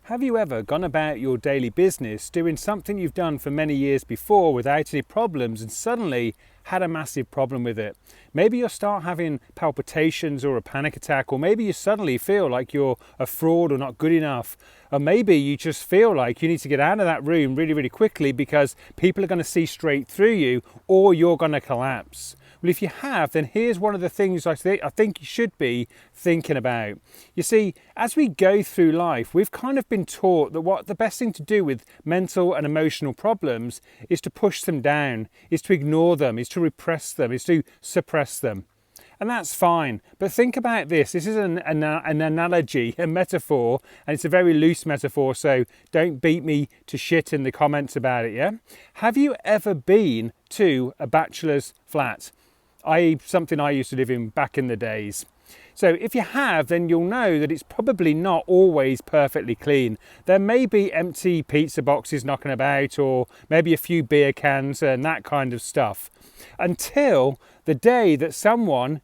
Have you ever gone about your daily business doing something you've done for many years before without any problems and suddenly had a massive problem with it? Maybe you'll start having palpitations or a panic attack, or maybe you suddenly feel like you're a fraud or not good enough. Or maybe you just feel like you need to get out of that room really, really quickly because people are going to see straight through you or you're going to collapse. Well, if you have, then here's one of the things I think you should be thinking about. You see, as we go through life, we've kind of been taught that what the best thing to do with mental and emotional problems is to push them down, is to ignore them, is to repress them, is to suppress them. And that's fine. But think about this. This is an analogy, a metaphor, and it's a very loose metaphor, so don't beat me to shit in the comments about it, yeah? Have you ever been to a bachelor's flat? I.e. something I used to live in back in the days. So if you have, then you'll know that it's probably not always perfectly clean. There may be empty pizza boxes knocking about, or maybe a few beer cans and that kind of stuff, until the day that someone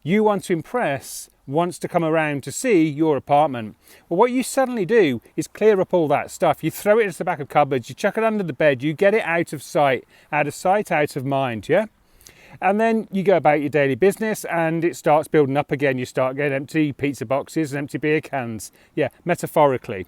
you want to impress wants to come around to see your apartment. Well, what you suddenly do is clear up all that stuff. You throw it into the back of cupboards, you chuck it under the bed, you get it out of sight, out of mind, yeah? And then you go about your daily business and it starts building up again. You start getting empty pizza boxes and empty beer cans. Yeah, metaphorically.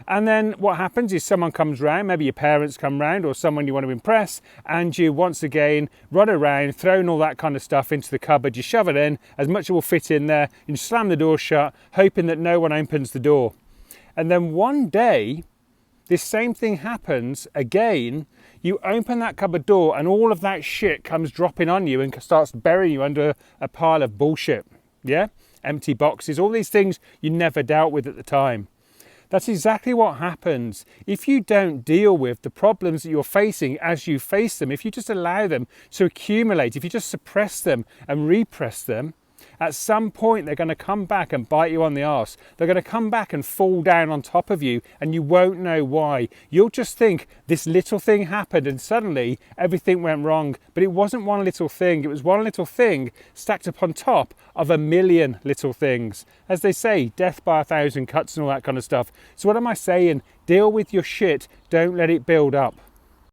And then what happens is someone comes round, maybe your parents come round or someone you want to impress, and you once again run around, throwing all that kind of stuff into the cupboard. You shove it in, as much as will fit in there, and you slam the door shut, hoping that no one opens the door. And then one day, this same thing happens again. You open that cupboard door and all of that shit comes dropping on you and starts burying you under a pile of bullshit. Yeah? Empty boxes, all these things you never dealt with at the time. That's exactly what happens if you don't deal with the problems that you're facing as you face them. If you just allow them to accumulate, if you just suppress them and repress them, at some point they're going to come back and bite you on the arse. They're going to come back and fall down on top of you and you won't know why. You'll just think this little thing happened and suddenly everything went wrong. But it wasn't one little thing. It was one little thing stacked up on top of a million little things. As they say, death by 1,000 cuts and all that kind of stuff. So what am I saying? Deal with your shit. Don't let it build up.